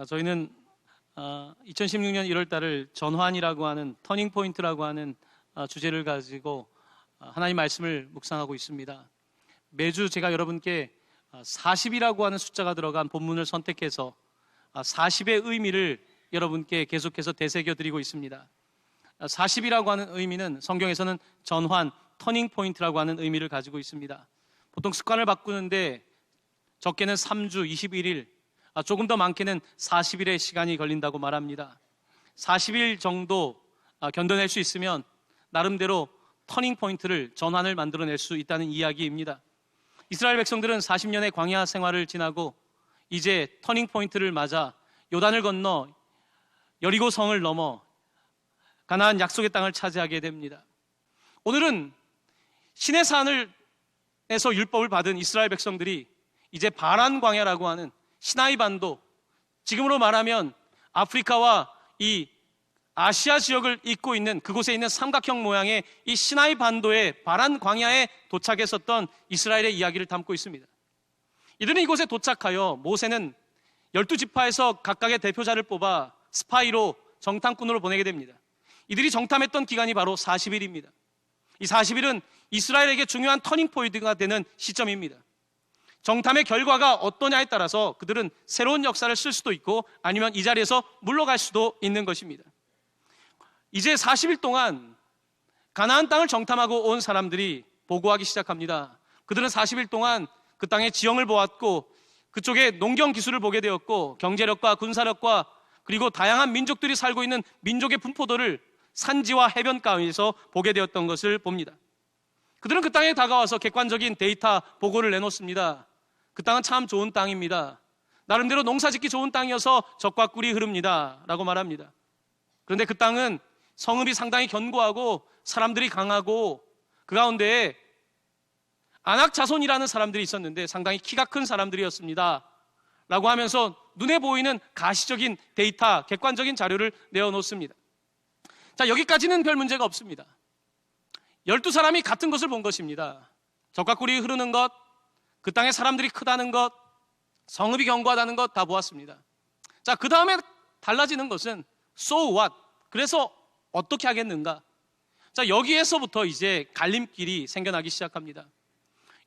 저희는 2016년 1월 달을 전환이라고 하는 터닝 포인트라고 하는 주제를 가지고 하나님 말씀을 묵상하고 있습니다. 매주 제가 여러분께 40이라고 하는 숫자가 들어간 본문을 선택해서 40의 의미를 여러분께 계속해서 되새겨 드리고 있습니다. 40이라고 하는 의미는 성경에서는 전환, 터닝 포인트라고 하는 의미를 가지고 있습니다. 보통 습관을 바꾸는데 적게는 3주, 21일, 조금 더 많게는 40일의 시간이 걸린다고 말합니다. 40일 정도 견뎌낼 수 있으면 나름대로 터닝 포인트를, 전환을 만들어낼 수 있다는 이야기입니다. 이스라엘 백성들은 40년의 광야 생활을 지나고 이제 터닝 포인트를 맞아 요단을 건너 여리고 성을 넘어 가나안 약속의 땅을 차지하게 됩니다. 오늘은 시내 산에서 율법을 받은 이스라엘 백성들이 이제 바란 광야라고 하는 시나이 반도, 지금으로 말하면 아프리카와 이 아시아 지역을 잇고 있는 그곳에 있는 삼각형 모양의 이 시나이 반도의 바란 광야에 도착했었던 이스라엘의 이야기를 담고 있습니다. 이들은 이곳에 도착하여 모세는 12지파에서 각각의 대표자를 뽑아 스파이로, 정탐꾼으로 보내게 됩니다. 이들이 정탐했던 기간이 바로 40일입니다. 이 40일은 이스라엘에게 중요한 터닝 포인트가 되는 시점입니다. 정탐의 결과가 어떠냐에 따라서 그들은 새로운 역사를 쓸 수도 있고 아니면 이 자리에서 물러갈 수도 있는 것입니다. 이제 40일 동안 가나안 땅을 정탐하고 온 사람들이 보고하기 시작합니다. 그들은 40일 동안 그 땅의 지형을 보았고 그쪽의 농경 기술을 보게 되었고 경제력과 군사력과 그리고 다양한 민족들이 살고 있는 민족의 분포도를 산지와 해변가에서 보게 되었던 것을 봅니다. 그들은 그 땅에 다가와서 객관적인 데이터 보고를 내놓습니다. 그 땅은 참 좋은 땅입니다. 나름대로 농사짓기 좋은 땅이어서 젖과 꿀이 흐릅니다 라고 말합니다. 그런데 그 땅은 성읍이 상당히 견고하고 사람들이 강하고 그 가운데 아낙 자손이라는 사람들이 있었는데 상당히 키가 큰 사람들이었습니다 라고 하면서 눈에 보이는 가시적인 데이터, 객관적인 자료를 내어놓습니다. 자, 여기까지는 별 문제가 없습니다. 12사람이 같은 것을 본 것입니다. 젖과 꿀이 흐르는 것, 그 땅에 사람들이 크다는 것, 성읍이 견고하다는 것 다 보았습니다. 자, 그 다음에 달라지는 것은 so what? 그래서 어떻게 하겠는가? 자, 여기에서부터 이제 갈림길이 생겨나기 시작합니다.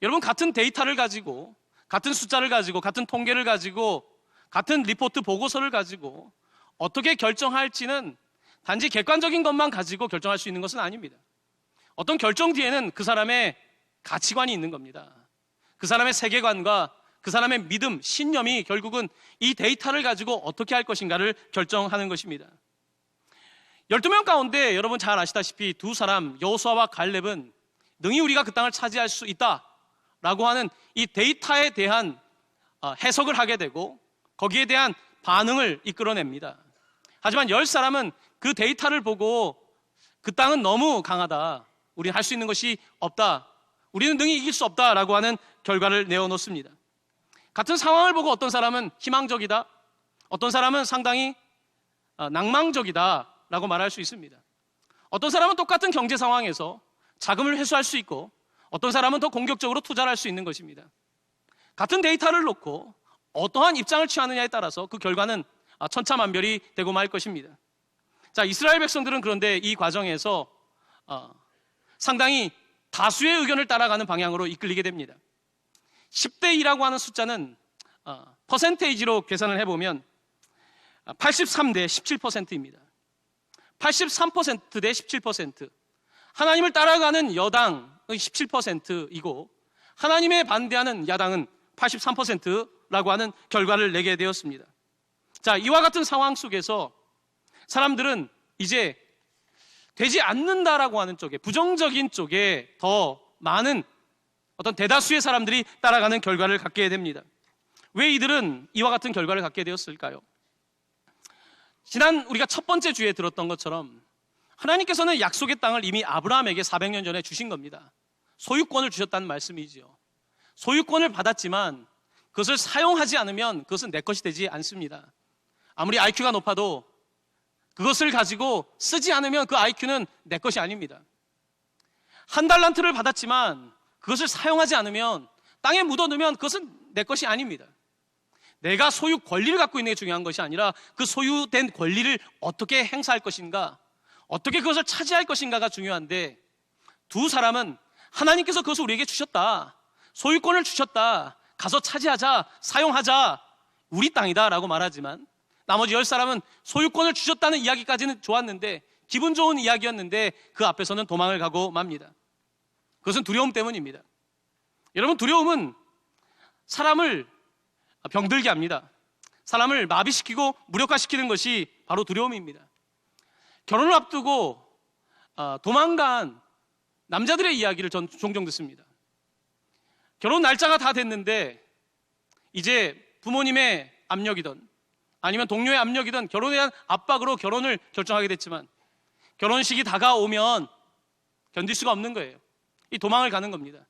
여러분, 같은 데이터를 가지고, 같은 숫자를 가지고, 같은 통계를 가지고, 같은 리포트 보고서를 가지고 어떻게 결정할지는 단지 객관적인 것만 가지고 결정할 수 있는 것은 아닙니다. 어떤 결정 뒤에는 그 사람의 가치관이 있는 겁니다. 그 사람의 세계관과 그 사람의 믿음, 신념이 결국은 이 데이터를 가지고 어떻게 할 것인가를 결정하는 것입니다. 12명 가운데 여러분 잘 아시다시피 두 사람, 여호수아와 갈렙은 능히 우리가 그 땅을 차지할 수 있다라고 하는 이 데이터에 대한 해석을 하게 되고 거기에 대한 반응을 이끌어냅니다. 하지만 10사람은 그 데이터를 보고 그 땅은 너무 강하다, 우리는 할 수 있는 것이 없다, 우리는 능히 이길 수 없다라고 하는 결과를 내어놓습니다. 같은 상황을 보고 어떤 사람은 희망적이다, 어떤 사람은 상당히 낭망적이다 라고 말할 수 있습니다. 어떤 사람은 똑같은 경제 상황에서 자금을 회수할 수 있고 어떤 사람은 더 공격적으로 투자를 할 수 있는 것입니다. 같은 데이터를 놓고 어떠한 입장을 취하느냐에 따라서 그 결과는 천차만별이 되고 말 것입니다. 자, 이스라엘 백성들은 그런데 이 과정에서 상당히 다수의 의견을 따라가는 방향으로 이끌리게 됩니다. 10대 2라고 하는 숫자는 퍼센테이지로 계산을 해보면 83대 17%입니다. 83% 대 17%. 하나님을 따라가는 여당은 17%이고 하나님에 반대하는 야당은 83%라고 하는 결과를 내게 되었습니다. 자, 이와 같은 상황 속에서 사람들은 이제 되지 않는다라고 하는 쪽에, 부정적인 쪽에 더 많은 어떤 대다수의 사람들이 따라가는 결과를 갖게 됩니다. 왜 이들은 이와 같은 결과를 갖게 되었을까요? 지난 우리가 첫 번째 주에 들었던 것처럼 하나님께서는 약속의 땅을 이미 아브라함에게 400년 전에 주신 겁니다. 소유권을 주셨다는 말씀이지요. 소유권을 받았지만 그것을 사용하지 않으면 그것은 내 것이 되지 않습니다. 아무리 IQ가 높아도 그것을 가지고 쓰지 않으면 그 IQ는 내 것이 아닙니다. 한 달란트를 받았지만 그것을 사용하지 않으면 땅에 묻어두면 그것은 내 것이 아닙니다. 내가 소유 권리를 갖고 있는 게 중요한 것이 아니라 그 소유된 권리를 어떻게 행사할 것인가, 어떻게 그것을 차지할 것인가가 중요한데, 두 사람은 하나님께서 그것을 우리에게 주셨다, 소유권을 주셨다, 가서 차지하자, 사용하자, 우리 땅이다 라고 말하지만, 나머지 10사람은 소유권을 주셨다는 이야기까지는 좋았는데, 기분 좋은 이야기였는데 그 앞에서는 도망을 가고 맙니다. 그것은 두려움 때문입니다. 여러분, 두려움은 사람을 병들게 합니다. 사람을 마비시키고 무력화시키는 것이 바로 두려움입니다. 결혼을 앞두고 도망간 남자들의 이야기를 전 종종 듣습니다. 결혼 날짜가 다 됐는데 이제 부모님의 압력이든 아니면 동료의 압력이든 결혼에 대한 압박으로 결혼을 결정하게 됐지만, 결혼식이 다가오면 견딜 수가 없는 거예요. 이 도망을 가는 겁니다.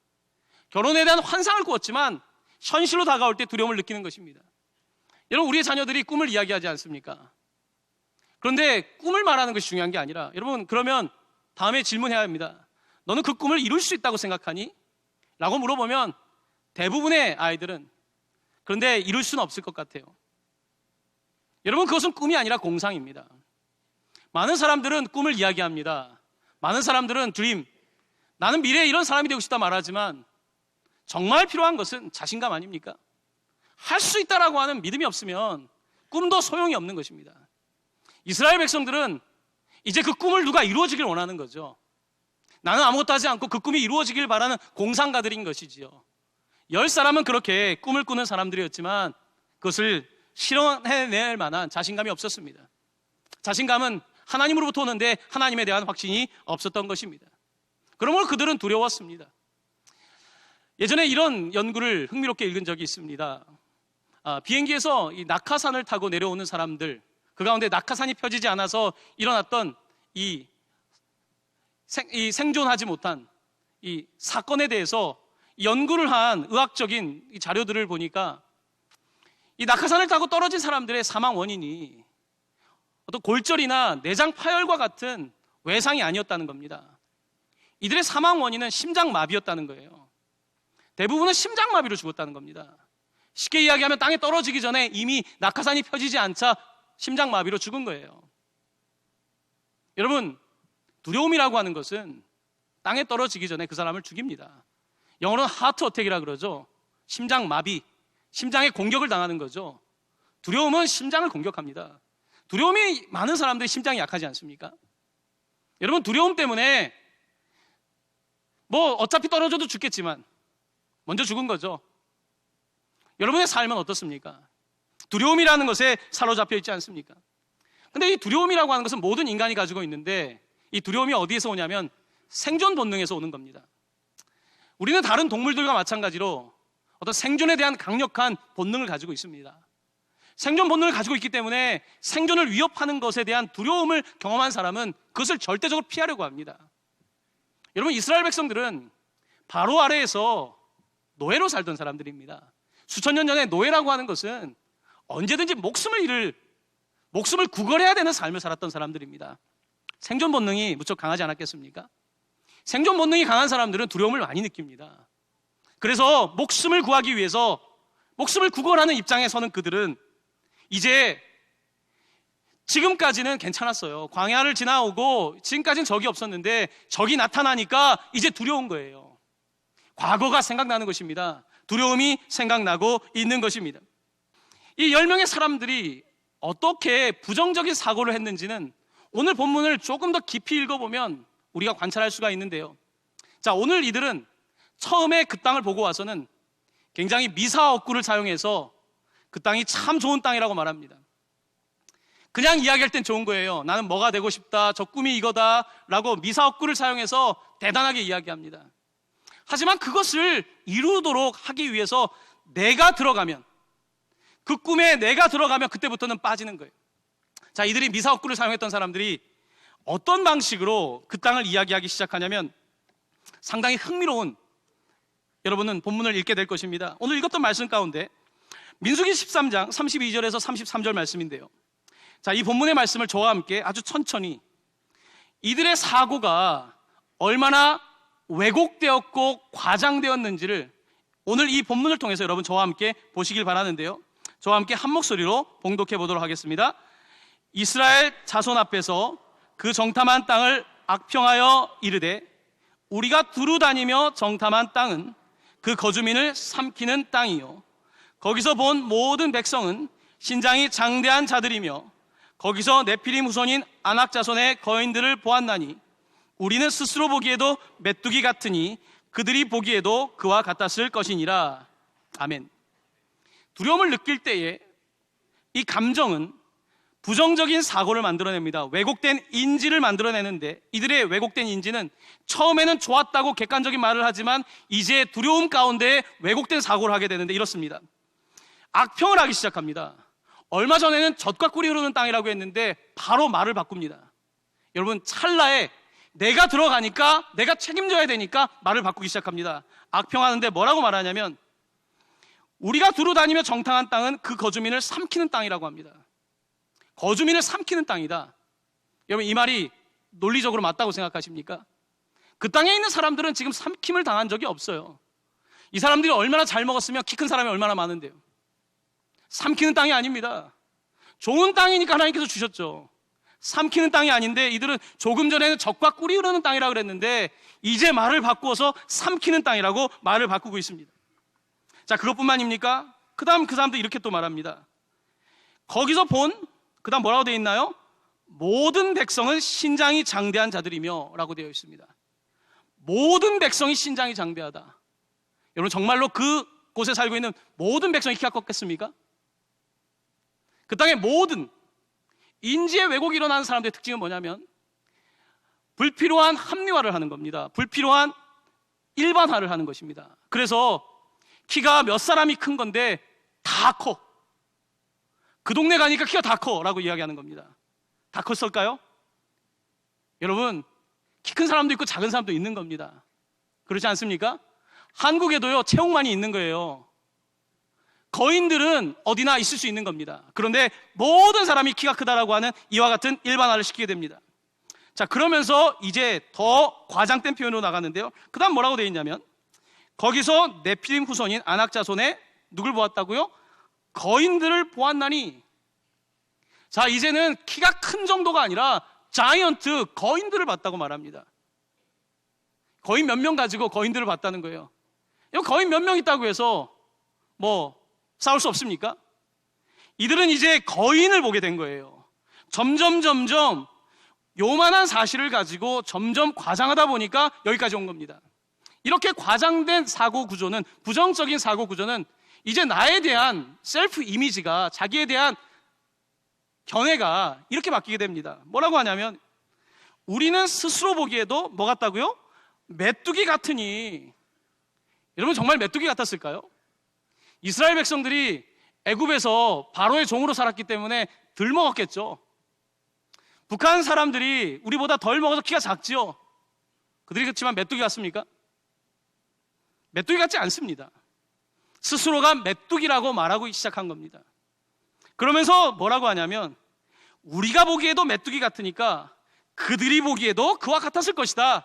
결혼에 대한 환상을 꾸었지만 현실로 다가올 때 두려움을 느끼는 것입니다. 여러분, 우리의 자녀들이 꿈을 이야기하지 않습니까? 그런데 꿈을 말하는 것이 중요한 게 아니라, 여러분, 그러면 다음에 질문해야 합니다. 너는 그 꿈을 이룰 수 있다고 생각하니? 라고 물어보면 대부분의 아이들은 그런데 이룰 수는 없을 것 같아요. 여러분, 그것은 꿈이 아니라 공상입니다. 많은 사람들은 꿈을 이야기합니다. 많은 사람들은 드림, 나는 미래에 이런 사람이 되고 싶다 말하지만 정말 필요한 것은 자신감 아닙니까? 할 수 있다라고 하는 믿음이 없으면 꿈도 소용이 없는 것입니다. 이스라엘 백성들은 이제 그 꿈을 누가 이루어지길 원하는 거죠. 나는 아무것도 하지 않고 그 꿈이 이루어지길 바라는 공상가들인 것이지요. 10사람은 그렇게 꿈을 꾸는 사람들이었지만 그것을 실현해낼 만한 자신감이 없었습니다. 자신감은 하나님으로부터 오는데 하나님에 대한 확신이 없었던 것입니다. 그러므로 그들은 두려웠습니다. 예전에 이런 연구를 흥미롭게 읽은 적이 있습니다. 비행기에서 이 낙하산을 타고 내려오는 사람들, 그 가운데 낙하산이 펴지지 않아서 일어났던 이 생존하지 못한 이 사건에 대해서 연구를 한 의학적인 이 자료들을 보니까 이 낙하산을 타고 떨어진 사람들의 사망 원인이 어떤 골절이나 내장 파열과 같은 외상이 아니었다는 겁니다. 이들의 사망 원인은 심장마비였다는 거예요. 대부분은 심장마비로 죽었다는 겁니다. 쉽게 이야기하면 땅에 떨어지기 전에 이미 낙하산이 펴지지 않자 심장마비로 죽은 거예요. 여러분, 두려움이라고 하는 것은 땅에 떨어지기 전에 그 사람을 죽입니다. 영어로는 하트 어택이라 그러죠. 심장마비, 심장에 공격을 당하는 거죠. 두려움은 심장을 공격합니다. 두려움이 많은 사람들이 심장이 약하지 않습니까? 여러분, 두려움 때문에 어차피 떨어져도 죽겠지만 먼저 죽은 거죠. 여러분의 삶은 어떻습니까? 두려움이라는 것에 사로잡혀 있지 않습니까? 근데 이 두려움이라고 하는 것은 모든 인간이 가지고 있는데, 이 두려움이 어디에서 오냐면 생존 본능에서 오는 겁니다. 우리는 다른 동물들과 마찬가지로 어떤 생존에 대한 강력한 본능을 가지고 있습니다. 생존 본능을 가지고 있기 때문에 생존을 위협하는 것에 대한 두려움을 경험한 사람은 그것을 절대적으로 피하려고 합니다. 여러분, 이스라엘 백성들은 바로 아래에서 노예로 살던 사람들입니다. 수천 년 전에 노예라고 하는 것은 언제든지 목숨을 구걸해야 되는 삶을 살았던 사람들입니다. 생존 본능이 무척 강하지 않았겠습니까? 생존 본능이 강한 사람들은 두려움을 많이 느낍니다. 그래서 목숨을 구하기 위해서 목숨을 구걸하는 입장에 서는 그들은 이제 지금까지는 괜찮았어요. 광야를 지나오고 지금까지는 적이 없었는데 적이 나타나니까 이제 두려운 거예요. 과거가 생각나는 것입니다. 두려움이 생각나고 있는 것입니다. 이 10명의 사람들이 어떻게 부정적인 사고를 했는지는 오늘 본문을 조금 더 깊이 읽어보면 우리가 관찰할 수가 있는데요. 자, 오늘 이들은 처음에 그 땅을 보고 와서는 굉장히 미사억구를 사용해서 그 땅이 참 좋은 땅이라고 말합니다. 그냥 이야기할 땐 좋은 거예요. 나는 뭐가 되고 싶다, 저 꿈이 이거다 라고 미사억구를 사용해서 대단하게 이야기합니다. 하지만 그것을 이루도록 하기 위해서 내가 들어가면, 그 꿈에 내가 들어가면 그때부터는 빠지는 거예요. 자, 이들이 미사억구를 사용했던 사람들이 어떤 방식으로 그 땅을 이야기하기 시작하냐면 상당히 흥미로운, 여러분은 본문을 읽게 될 것입니다. 오늘 읽었던 말씀 가운데 민수기 13장 32절에서 33절 말씀인데요. 자, 이 본문의 말씀을 저와 함께 아주 천천히, 이들의 사고가 얼마나 왜곡되었고 과장되었는지를 오늘 이 본문을 통해서 여러분 저와 함께 보시길 바라는데요. 저와 함께 한 목소리로 봉독해 보도록 하겠습니다. 이스라엘 자손 앞에서 그 정탐한 땅을 악평하여 이르되 우리가 두루 다니며 정탐한 땅은 그 거주민을 삼키는 땅이요 거기서 본 모든 백성은 신장이 장대한 자들이며 거기서 네피림 후손인 아낙 자손의 거인들을 보았나니 우리는 스스로 보기에도 메뚜기 같으니 그들이 보기에도 그와 같았을 것이니라. 아멘. 두려움을 느낄 때에 이 감정은 부정적인 사고를 만들어냅니다. 왜곡된 인지를 만들어내는데 이들의 왜곡된 인지는 처음에는 좋았다고 객관적인 말을 하지만 이제 두려움 가운데 왜곡된 사고를 하게 되는데 이렇습니다. 악평을 하기 시작합니다. 얼마 전에는 젖과 꿀이 흐르는 땅이라고 했는데 바로 말을 바꿉니다. 여러분, 찰나에 내가 들어가니까 내가 책임져야 되니까 말을 바꾸기 시작합니다. 악평하는데 뭐라고 말하냐면 우리가 두루 다니며 정탐한 땅은 그 거주민을 삼키는 땅이라고 합니다. 거주민을 삼키는 땅이다. 여러분, 이 말이 논리적으로 맞다고 생각하십니까? 그 땅에 있는 사람들은 지금 삼킴을 당한 적이 없어요. 이 사람들이 얼마나 잘 먹었으면 키 큰 사람이 얼마나 많은데요. 삼키는 땅이 아닙니다. 좋은 땅이니까 하나님께서 주셨죠. 삼키는 땅이 아닌데 이들은 조금 전에는 젖과 꿀이 흐르는 땅이라고 그랬는데 이제 말을 바꾸어서 삼키는 땅이라고 말을 바꾸고 있습니다. 자, 그것뿐만입니까? 그 다음 그 사람도 이렇게 또 말합니다. 거기서 그 다음 뭐라고 되어 있나요? 모든 백성은 신장이 장대한 자들이며 라고 되어 있습니다. 모든 백성이 신장이 장대하다. 여러분, 정말로 그곳에 살고 있는 모든 백성이 키가 컸겠습니까? 그 땅의 모든 인지의 왜곡이 일어나는 사람들의 특징은 뭐냐면 불필요한 합리화를 하는 겁니다. 불필요한 일반화를 하는 것입니다. 그래서 키가 몇 사람이 큰 건데 다 커. 그 동네 가니까 키가 다 커 라고 이야기하는 겁니다. 다 컸을까요? 여러분, 키 큰 사람도 있고 작은 사람도 있는 겁니다. 그렇지 않습니까? 한국에도요, 체육만이 있는 거예요. 거인들은 어디나 있을 수 있는 겁니다. 그런데 모든 사람이 키가 크다라고 하는 이와 같은 일반화를 시키게 됩니다. 자, 그러면서 이제 더 과장된 표현으로 나갔는데요. 그 다음 뭐라고 되어 있냐면 거기서 네피림 후손인 아낙 자손의 누굴 보았다고요? 거인들을 보았나니. 자, 이제는 키가 큰 정도가 아니라 자이언트 거인들을 봤다고 말합니다. 거인 몇 명 가지고 거인들을 봤다는 거예요. 거인 몇 명 있다고 해서 싸울 수 없습니까? 이들은 이제 거인을 보게 된 거예요. 점점 요만한 사실을 가지고 점점 과장하다 보니까 여기까지 온 겁니다. 이렇게 과장된 사고 구조는, 부정적인 사고 구조는 이제 나에 대한 셀프 이미지가, 자기에 대한 견해가 이렇게 바뀌게 됩니다. 뭐라고 하냐면 우리는 스스로 보기에도 뭐 같다고요? 메뚜기 같으니. 여러분, 정말 메뚜기 같았을까요? 이스라엘 백성들이 애굽에서 바로의 종으로 살았기 때문에 덜 먹었겠죠. 북한 사람들이 우리보다 덜 먹어서 키가 작지요. 그들이 그렇지만 메뚜기 같습니까? 메뚜기 같지 않습니다. 스스로가 메뚜기라고 말하고 시작한 겁니다. 그러면서 뭐라고 하냐면 우리가 보기에도 메뚜기 같으니까 그들이 보기에도 그와 같았을 것이다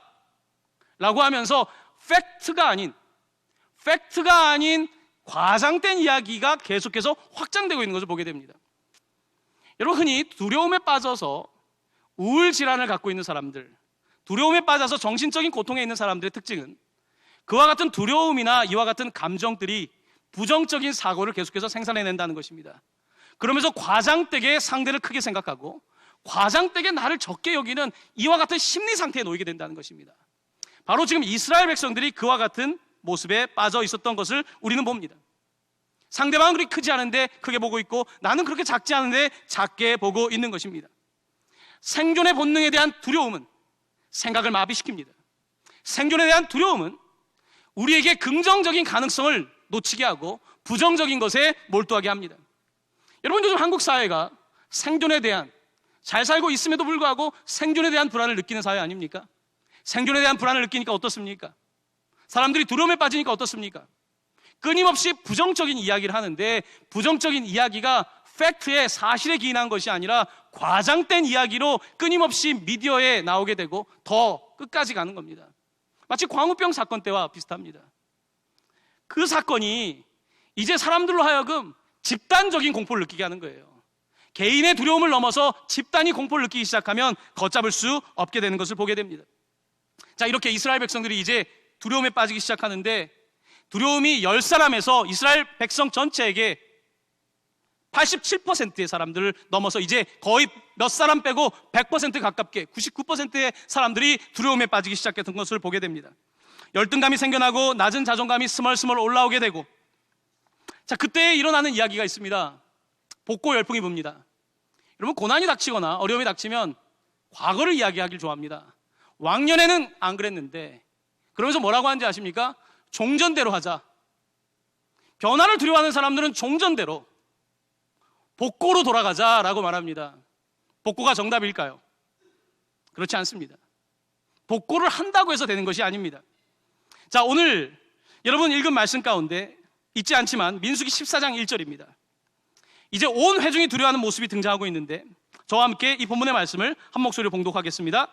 라고 하면서 팩트가 아닌 과장된 이야기가 계속해서 확장되고 있는 것을 보게 됩니다. 여러분, 흔히 두려움에 빠져서 우울 질환을 갖고 있는 사람들, 두려움에 빠져서 정신적인 고통에 있는 사람들의 특징은 그와 같은 두려움이나 이와 같은 감정들이 부정적인 사고를 계속해서 생산해낸다는 것입니다. 그러면서 과장되게 상대를 크게 생각하고 과장되게 나를 적게 여기는 이와 같은 심리 상태에 놓이게 된다는 것입니다. 바로 지금 이스라엘 백성들이 그와 같은 모습에 빠져 있었던 것을 우리는 봅니다. 상대방은 그렇게 크지 않은데 크게 보고 있고 나는 그렇게 작지 않은데 작게 보고 있는 것입니다. 생존의 본능에 대한 두려움은 생각을 마비시킵니다. 생존에 대한 두려움은 우리에게 긍정적인 가능성을 놓치게 하고 부정적인 것에 몰두하게 합니다. 여러분, 요즘 한국 사회가 생존에 대한, 잘 살고 있음에도 불구하고 생존에 대한 불안을 느끼는 사회 아닙니까? 생존에 대한 불안을 느끼니까 어떻습니까? 사람들이 두려움에 빠지니까 어떻습니까? 끊임없이 부정적인 이야기를 하는데 부정적인 이야기가 팩트에, 사실에 기인한 것이 아니라 과장된 이야기로 끊임없이 미디어에 나오게 되고 더 끝까지 가는 겁니다. 마치 광우병 사건 때와 비슷합니다. 그 사건이 이제 사람들로 하여금 집단적인 공포를 느끼게 하는 거예요. 개인의 두려움을 넘어서 집단이 공포를 느끼기 시작하면 걷잡을 수 없게 되는 것을 보게 됩니다. 자, 이렇게 이스라엘 백성들이 이제 두려움에 빠지기 시작하는데, 두려움이 10사람에서 이스라엘 백성 전체에게 87%의 사람들을 넘어서 이제 거의 몇 사람 빼고 100% 가깝게 99%의 사람들이 두려움에 빠지기 시작했던 것을 보게 됩니다. 열등감이 생겨나고 낮은 자존감이 스멀스멀 올라오게 되고, 자, 그때 일어나는 이야기가 있습니다. 복고 열풍이 붑니다. 여러분, 고난이 닥치거나 어려움이 닥치면 과거를 이야기하길 좋아합니다. 왕년에는 안 그랬는데, 그러면서 뭐라고 하는지 아십니까? 종전대로 하자. 변화를 두려워하는 사람들은 종전대로, 복고로 돌아가자라고 말합니다. 복고가 정답일까요? 그렇지 않습니다. 복고를 한다고 해서 되는 것이 아닙니다. 자, 오늘 여러분 읽은 말씀 가운데 있지 않지만 민수기 14장 1절입니다. 이제 온 회중이 두려워하는 모습이 등장하고 있는데, 저와 함께 이 본문의 말씀을 한 목소리로 봉독하겠습니다.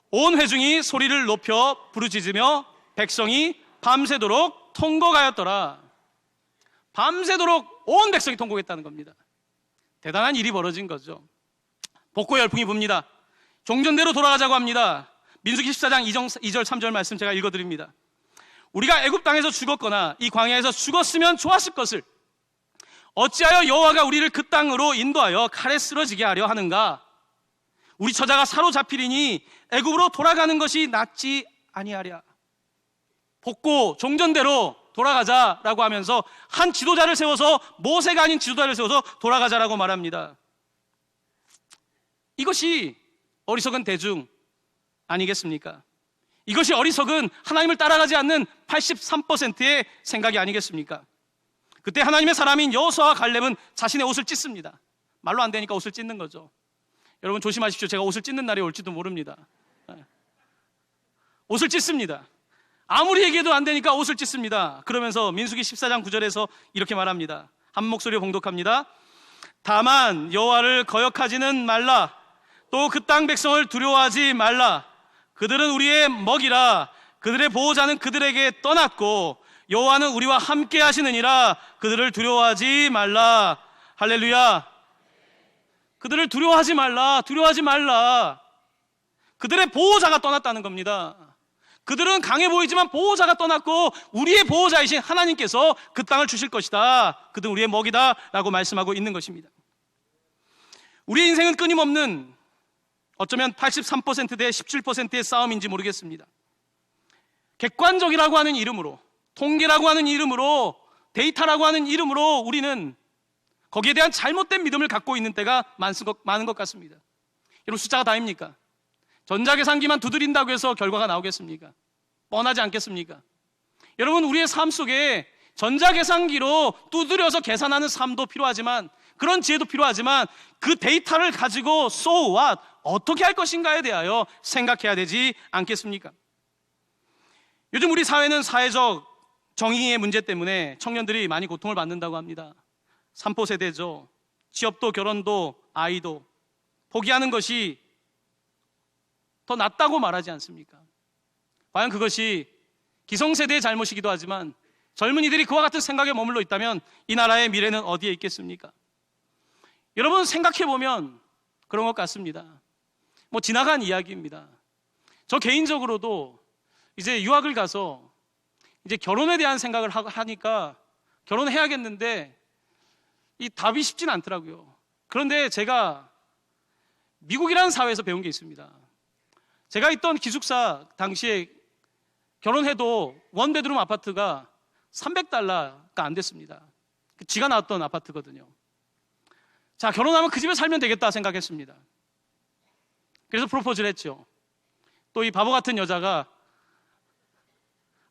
온 회중이 소리를 높여 부르짖으며 백성이 밤새도록 통곡하였더라. 밤새도록 온 백성이 통곡했다는 겁니다. 대단한 일이 벌어진 거죠. 복고 열풍이 붑니다. 종전대로 돌아가자고 합니다. 민수기 14장 2절 3절 말씀 제가 읽어드립니다. 우리가 애굽 땅에서 죽었거나 이 광야에서 죽었으면 좋았을 것을 어찌하여 여호와가 우리를 그 땅으로 인도하여 칼에 쓰러지게 하려 하는가? 우리 처자가 사로잡히리니 애굽으로 돌아가는 것이 낫지 아니하랴. 복고 종전대로 돌아가자라고 하면서 한 지도자를 세워서, 모세가 아닌 지도자를 세워서 돌아가자라고 말합니다. 이것이 어리석은 대중 아니겠습니까? 이것이 어리석은 하나님을 따라가지 않는 83%의 생각이 아니겠습니까? 그때 하나님의 사람인 여호수아와 갈렙은 자신의 옷을 찢습니다. 말로 안 되니까 옷을 찢는 거죠. 여러분 조심하십시오. 제가 옷을 찢는 날이 올지도 모릅니다. 옷을 찢습니다. 아무리 얘기해도 안 되니까 옷을 찢습니다. 그러면서 민수기 14장 9절에서 이렇게 말합니다. 한 목소리로 봉독합니다. 다만 여호와를 거역하지는 말라. 또 그 땅 백성을 두려워하지 말라. 그들은 우리의 먹이라. 그들의 보호자는 그들에게 떠났고 여호와는 우리와 함께 하시느니라. 그들을 두려워하지 말라. 할렐루야. 그들을 두려워하지 말라. 두려워하지 말라. 그들의 보호자가 떠났다는 겁니다. 그들은 강해 보이지만 보호자가 떠났고 우리의 보호자이신 하나님께서 그 땅을 주실 것이다. 그들은 우리의 먹이다 라고 말씀하고 있는 것입니다. 우리의 인생은 끊임없는, 어쩌면 83% 대 17%의 싸움인지 모르겠습니다. 객관적이라고 하는 이름으로, 통계라고 하는 이름으로, 데이터라고 하는 이름으로 우리는 거기에 대한 잘못된 믿음을 갖고 있는 때가 많은 것 같습니다. 여러분, 숫자가 다입니까? 전자계산기만 두드린다고 해서 결과가 나오겠습니까? 뻔하지 않겠습니까? 여러분, 우리의 삶 속에 전자계산기로 두드려서 계산하는 삶도 필요하지만, 그런 지혜도 필요하지만, 그 데이터를 가지고 so what, 어떻게 할 것인가에 대하여 생각해야 되지 않겠습니까? 요즘 우리 사회는 사회적 정의의 문제 때문에 청년들이 많이 고통을 받는다고 합니다. 삼포 세대죠. 취업도 결혼도 아이도 포기하는 것이 더 낫다고 말하지 않습니까? 과연 그것이 기성세대의 잘못이기도 하지만 젊은이들이 그와 같은 생각에 머물러 있다면 이 나라의 미래는 어디에 있겠습니까? 여러분, 생각해보면 그런 것 같습니다. 뭐 지나간 이야기입니다. 저 개인적으로도 이제 유학을 가서 이제 결혼에 대한 생각을 하니까 결혼해야겠는데 이 답이 쉽진 않더라고요. 그런데 제가 미국이라는 사회에서 배운 게 있습니다. 제가 있던 기숙사 당시에 결혼해도 원베드룸 아파트가 $300가 안 됐습니다. 지가 나왔던 아파트거든요. 자, 결혼하면 그 집에 살면 되겠다 생각했습니다. 그래서 프로포즈를 했죠. 또 이 바보 같은 여자가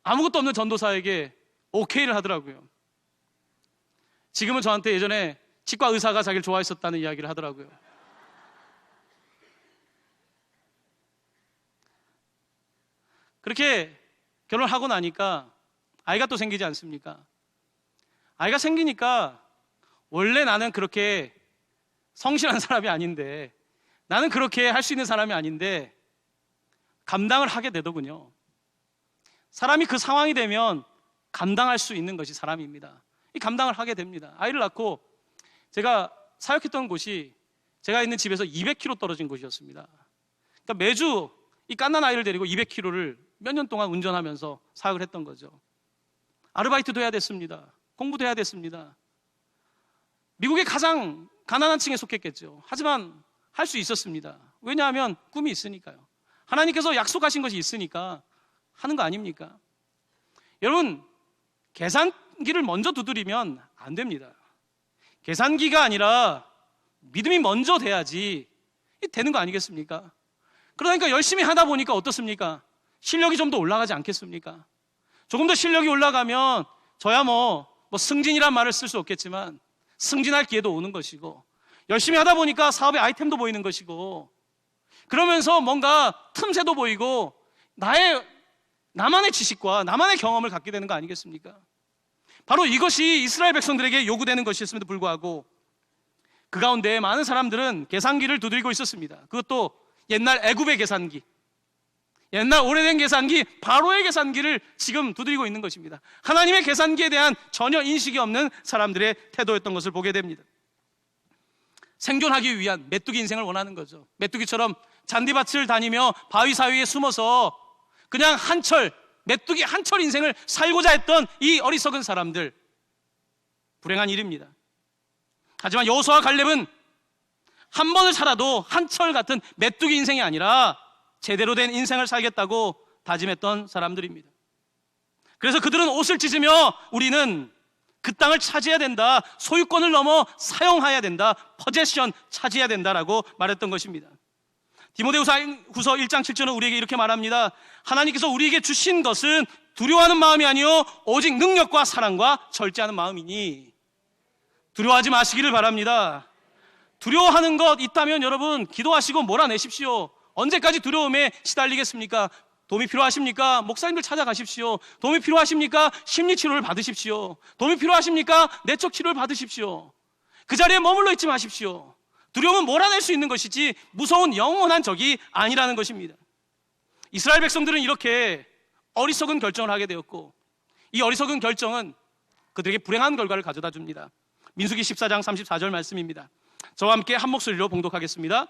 아무것도 없는 전도사에게 오케이를 하더라고요. 지금은 저한테 예전에 치과 의사가 자기를 좋아했었다는 이야기를 하더라고요. 그렇게 결혼하고 나니까 아이가 또 생기지 않습니까? 아이가 생기니까 원래 나는 그렇게 성실한 사람이 아닌데, 나는 그렇게 할 수 있는 사람이 아닌데 감당을 하게 되더군요. 사람이 그 상황이 되면 감당할 수 있는 것이 사람입니다. 이 감당을 하게 됩니다. 아이를 낳고 제가 사역했던 곳이 제가 있는 집에서 200km 떨어진 곳이었습니다. 그러니까 매주 이 갓난 아이를 데리고 200km를 몇 년 동안 운전하면서 사역을 했던 거죠. 아르바이트도 해야 됐습니다. 공부도 해야 됐습니다. 미국의 가장 가난한 층에 속했겠죠. 하지만 할 수 있었습니다. 왜냐하면 꿈이 있으니까요. 하나님께서 약속하신 것이 있으니까 하는 거 아닙니까? 여러분, 계산기를 먼저 두드리면 안 됩니다. 계산기가 아니라 믿음이 먼저 돼야지 되는 거 아니겠습니까? 그러니까 열심히 하다 보니까 어떻습니까? 실력이 좀 더 올라가지 않겠습니까? 조금 더 실력이 올라가면 저야 뭐 승진이란 말을 쓸 수 없겠지만 승진할 기회도 오는 것이고, 열심히 하다 보니까 사업의 아이템도 보이는 것이고, 그러면서 뭔가 틈새도 보이고 나만의 지식과 나만의 경험을 갖게 되는 거 아니겠습니까? 바로 이것이 이스라엘 백성들에게 요구되는 것이었음에도 불구하고 그 가운데 많은 사람들은 계산기를 두드리고 있었습니다. 그것도 옛날 애굽의 계산기, 옛날 오래된 계산기, 바로의 계산기를 지금 두드리고 있는 것입니다. 하나님의 계산기에 대한 전혀 인식이 없는 사람들의 태도였던 것을 보게 됩니다. 생존하기 위한 메뚜기 인생을 원하는 거죠. 메뚜기처럼 잔디밭을 다니며 바위 사이에 숨어서 그냥 메뚜기 한철 인생을 살고자 했던 이 어리석은 사람들, 불행한 일입니다. 하지만 여호수아와 갈렙은 한 번을 살아도 한철 같은 메뚜기 인생이 아니라 제대로 된 인생을 살겠다고 다짐했던 사람들입니다. 그래서 그들은 옷을 찢으며 우리는 그 땅을 차지해야 된다, 소유권을 넘어 사용해야 된다, 포제션 차지해야 된다라고 말했던 것입니다. 디모데후서 1장 7절은 우리에게 이렇게 말합니다. 하나님께서 우리에게 주신 것은 두려워하는 마음이 아니요 오직 능력과 사랑과 절제하는 마음이니 두려워하지 마시기를 바랍니다. 두려워하는 것 있다면 여러분 기도하시고 몰아내십시오. 언제까지 두려움에 시달리겠습니까? 도움이 필요하십니까? 목사님들 찾아가십시오. 도움이 필요하십니까? 심리치료를 받으십시오. 도움이 필요하십니까? 내적 치료를 받으십시오. 그 자리에 머물러 있지 마십시오. 두려움은 몰아낼 수 있는 것이지 무서운 영원한 적이 아니라는 것입니다. 이스라엘 백성들은 이렇게 어리석은 결정을 하게 되었고, 이 어리석은 결정은 그들에게 불행한 결과를 가져다 줍니다. 민수기 14장 34절 말씀입니다. 저와 함께 한 목소리로 봉독하겠습니다.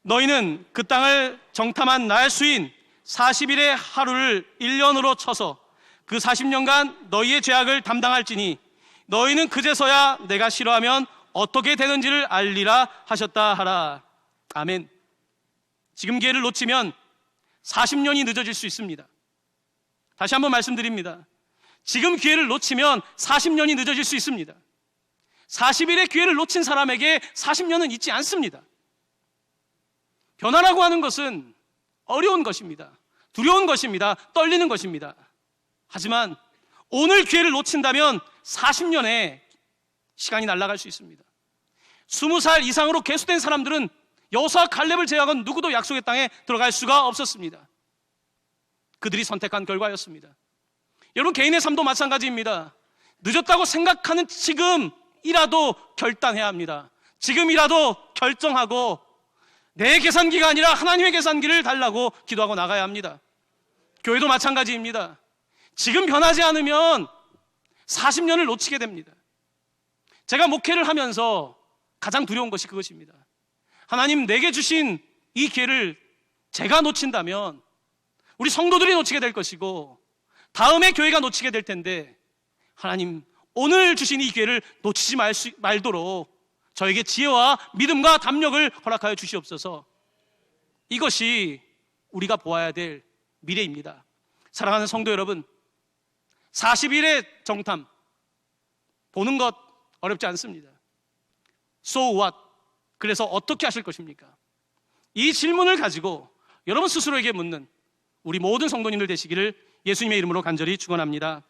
너희는 그 땅을 정탐한 날 수인 40일의 하루를 1년으로 쳐서 그 40년간 너희의 죄악을 담당할지니 너희는 그제서야 내가 싫어하면 어떻게 되는지를 알리라 하셨다 하라. 아멘. 지금 기회를 놓치면 40년이 늦어질 수 있습니다. 다시 한번 말씀드립니다. 지금 기회를 놓치면 40년이 늦어질 수 있습니다. 40일의 기회를 놓친 사람에게 40년은 있지 않습니다. 변화라고 하는 것은 어려운 것입니다. 두려운 것입니다. 떨리는 것입니다. 하지만 오늘 기회를 놓친다면 40년의 시간이 날아갈 수 있습니다. 20살 이상으로 계수된 사람들은 여호수아와 갈렙을 제외하고는 누구도 약속의 땅에 들어갈 수가 없었습니다. 그들이 선택한 결과였습니다. 여러분 개인의 삶도 마찬가지입니다. 늦었다고 생각하는 지금이라도 결단해야 합니다. 지금이라도 결정하고 내 계산기가 아니라 하나님의 계산기를 달라고 기도하고 나가야 합니다. 교회도 마찬가지입니다. 지금 변하지 않으면 40년을 놓치게 됩니다. 제가 목회를 하면서 가장 두려운 것이 그것입니다. 하나님 내게 주신 이 기회를 제가 놓친다면 우리 성도들이 놓치게 될 것이고 다음에 교회가 놓치게 될 텐데, 하나님 오늘 주신 이 기회를 놓치지 말도록 저에게 지혜와 믿음과 담력을 허락하여 주시옵소서. 이것이 우리가 보아야 될 미래입니다. 사랑하는 성도 여러분, 40일의 정탐 보는 것 어렵지 않습니다. So what? 그래서 어떻게 하실 것입니까? 이 질문을 가지고 여러분 스스로에게 묻는 우리 모든 성도님들 되시기를 예수님의 이름으로 간절히 축원합니다.